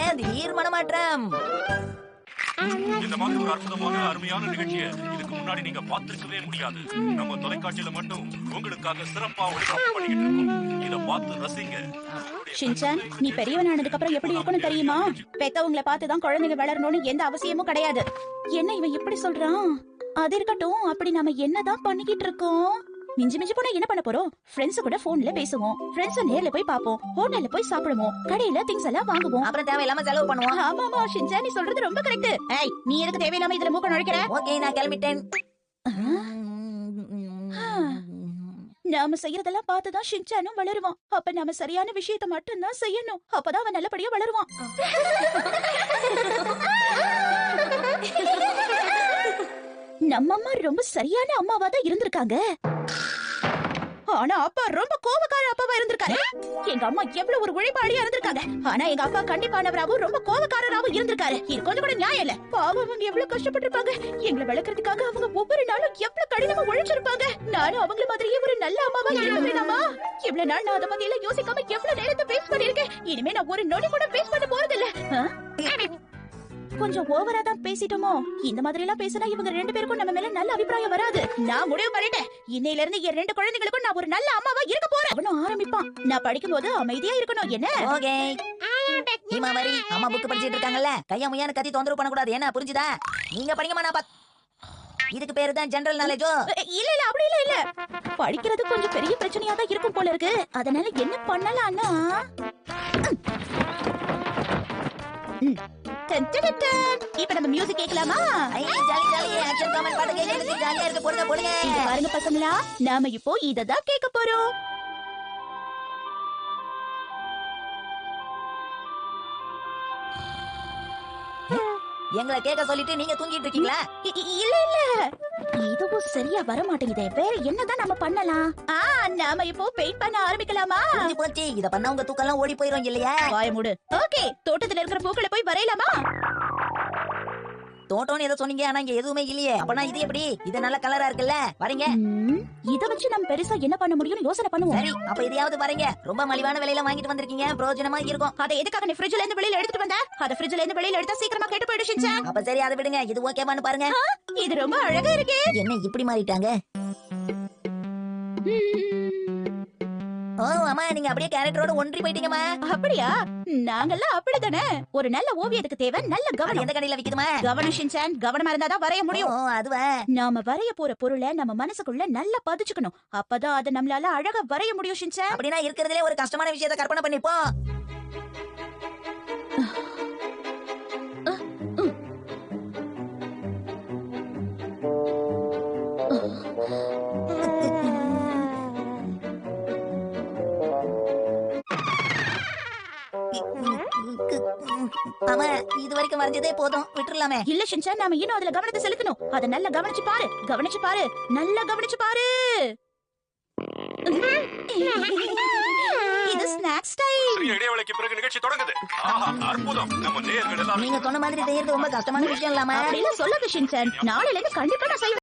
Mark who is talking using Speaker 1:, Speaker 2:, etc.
Speaker 1: ஏன் திடீர் மனமாற்றம்?
Speaker 2: இந்த மாதிரி ஒரு அற்புதமான அருமையான நிகழ்ச்சியை இதுக்கு முன்னாடி நீங்க பார்த்திருக்கவே முடியாது. நம்ம தொலைக்காட்சியில மட்டும் உங்களுக்காக சிறப்பா ஒளிபரப்பு பண்ணிக்கிட்டு இருக்கோம். இத பார்த்து ரசிங்க.
Speaker 3: ஷின்சான், நீ பெரியவன் ஆனதுக்கு அப்புறம் எப்படி இருக்கணும் தெரியுமா? பெத்தவங்களை பார்த்துதான் குழந்தைங்க வளரணும்னு எந்த அவசியமும் கிடையாது. என்ன இவன் இப்படி சொல்றான்? அது இருக்கட்டும், அப்படி நாம என்னதான் பண்ணிக்கிட்டு இருக்கோம்? மிஞ்சி மிஞ்சி போனா என்ன பண்ண போறோம்? ஃப்ரெண்ட்ஸ் கூட போன்ல பேசுவோம், ஃப்ரெண்ட்ஸ் நேர்ல போய் பாப்போம், ஹோட்டல்ல போய் சாப்பிடுவோம், கடையில திங்ஸ் எல்லாம் வாங்குவோம்,
Speaker 1: அப்புறம் தேவையில்லாம செலவு பண்ணுவோம்.
Speaker 3: ஆமா ஆமா ஷின்சான், நீ சொல்றது ரொம்ப கரெக்ட். ஏய், நீ எதுக்கு தேவையில்லாம இதுல மூக்க நுழைக்கிற?
Speaker 1: ஓகே, நான் கிளம்பிட்டேன்.
Speaker 3: நாம செய்யறதெல்லாம் பார்த்துதான் ஷின்சானும் வளருவான். அப்ப நாம சரியான விஷயத்த மட்டும் தான் செய்யணும். அப்பதான் அவன் நல்லபடியா வளருவான். நம்ம அம்மா ரொம்ப சரியான அம்மாவா தான் இருந்திருக்காங்க. ஆனா அப்பா ரொம்ப கோபக்கார அப்பாவா இருந்திருக்காரு. எங்க அம்மா எவ்வளவு ஒரு உழைப்பாளியா இருந்திருக்காங்க. ஆனா எங்க அப்பா கண்டிப்பானவராவும் ரொம்ப கோபக்காரராவும் இருந்திருக்காரு. இது கொஞ்சம் கூட நியாயம் இல்ல. பாவம், அவங்க எவ்வளவு கஷ்டப்பட்டிருப்பாங்க. எங்களை வளர்க்கறதுக்காக அவங்க ஒவ்வொரு நாளும் எவ்வளவு கடினமா உழைச்சிருப்பாங்க. நானும் அவங்கள மாதிரியே ஒரு நல்ல அம்மாவா இருக்க வேண்டாமா? இவ்வளவு நாள் நான் அதை பத்தி எல்லாம் யோசிக்காம எவ்வளவு நேரத்தை வேஸ்ட் பண்ணிருக்கேன். இனிமே நான் ஒரு நொடி கூட வேஸ்ட் பண்ண போறது இல்ல. கொஞ்சம் ஓவரா தான் பேசிட்டோமோ? இந்த மாதிரி எல்லாம் பேசினா இவங்க ரெண்டு பேருக்கும் நம்ம மேல நல்ல அபிப்பிராயம் வராது. நான் முடிவு பண்ணிட்டேன். இன்னையில இருந்து என் ரெண்டு குழந்தைகளுக்கும் நான் ஒரு நல்ல அம்மாவா இருக்க போறேன். அவனும் ஆரம்பிப்பான். நான் படிக்கும் போது அமைதியா இருக்கணும். என்ன?
Speaker 1: ஓகே. ஹிமாவரி, அம்மா புக் படிச்சிட்டு இருக்காங்கல்ல, கையா முய்யான்னு கத்தி தொந்தரவு பண்ண கூடாது. என்ன புரிஞ்சுதா? நீங்க படிங்கமா, நான் இதுக்கு பேரு தான் ஜெனரல் நாலேஜோ?
Speaker 3: இல்ல இல்ல, அப்படி இல்ல இல்ல. படிக்கிறது கொஞ்சம் பெரிய பிரச்சனையா தான் இருக்கும் போல இருக்கு. அதனால என்ன பண்ணலாம்னா, இப்ப நம்ம மியூசிக் கேட்கலாமா?
Speaker 1: ஜாலி ஜாலி ஆக்ஷன் காமெடி பாட்டு கேட்க ஜாலியா இருக்கு. போடுங்க போடுங்க.
Speaker 3: பாருங்க பசங்களா, நாம இப்போ இததான் கேட்க போறோம்.
Speaker 1: எங்களை கேட்க சொல்லிட்டு நீங்க தூங்கிட்டு இருக்கீங்களா?
Speaker 3: இல்ல இல்ல, இதுவும் சரியா வர மாட்டேங்குதே. வேற என்னதான் நம்ம பண்ணலாம்? நாம இப்போ பெயிண்ட் பண்ண ஆரம்பிக்கலாமா?
Speaker 1: போச்சு, இத பண்ணா உங்க தூக்கம் எல்லாம் ஓடி போயிரும் இல்லையா?
Speaker 3: வாய மூடு. ஓகே, தோட்டத்துல இருக்கிற பூக்களை போய் வரையலாமா?
Speaker 1: தோட்டம்னு ஏதோ சொன்னீங்க, ஆனா இங்க எதுவுமே இல்லையே. அப்பனா இது எப்படி? இது நல்ல கலரா இருக்குல்ல, வரீங்க.
Speaker 3: இத வச்சு நம்ம பெருசா என்ன பண்ண முடியும்னு யோசனை பண்ணுவோம்.
Speaker 1: சரி, அப்ப இதையாவது வரீங்க. ரொம்ப மலிவான விலையில வாங்கிட்டு வந்திருக்கீங்க, பிரயோஜனமா இருக்கும்.
Speaker 3: அத எதுக்காக நீ ஃப்ரிட்ஜ்ல இருந்து வெளியில எடுத்துட்டு வந்த? அத ஃப்ரிட்ஜ்ல இருந்து வெளியில எடுத்தா சீக்கிரமா கெட்டு போயிடும் ஷின்சான்.
Speaker 1: அப்ப சரி, அதை விடுங்க. இது ஓகேவான்னு பாருங்க.
Speaker 3: இது ரொம்ப அழகா இருக்கு.
Speaker 1: என்ன இப்படி மாறிட்டாங்க? ஓ அம்மா, நீங்க அப்படியே கேரக்டரோட ஒன்றி போயிட்டீங்கம்மா.
Speaker 3: அப்படியா? நாங்கெல்லாம் அப்படிதானே. ஒரு நல்ல ஓவியத்துக்கு தேவை நல்ல கவனம்.
Speaker 1: எந்த கடையில விக்குதுமா?
Speaker 3: கவனம் ஷின்சான், கவனமா இருந்தாதான் வரைய முடியும்.
Speaker 1: ஓ அதுவா?
Speaker 3: நாம வரைய போற பொருளை நம்ம மனசுக்குள்ள நல்லா பதிச்சுக்கணும். அப்பதான் அதை நம்மளால அழகா வரைய முடியும் ஷின்சான்.
Speaker 1: அப்படின்னா இருக்கிறதுலே ஒரு கஷ்டமான விஷயத்தை கற்பனை பண்ணிப்போம். ஆமா, இது வரைக்கும் வரைஞ்சதே போதும், விட்டுறலாமே.
Speaker 3: இல்ல ஷின்சான், நாம இன்னும் அதுல கவனத்தை செலுத்தணும். அத நல்லா கவனிச்சு பாரு, கவனிச்சு பாரு, நல்லா கவனிச்சு பாரு. இது ஸ்நாக்ஸ் டைம்.
Speaker 2: சிறிய இடைவேளைக்கு பிறகு நிகழ்ச்சி தொடங்குது. ஆஹா, அற்புதம். நம்ம நேயர்கள் எல்லாரும்
Speaker 1: நீங்க சொன்ன மாதிரி செய்யறது ரொம்ப கஷ்டமான விஷயம் இல்லாம
Speaker 3: அப்படின்னு சொல்லாத ஷின்சான். நாளையில இருந்து கண்டிப்பா நான் செய்வேன்.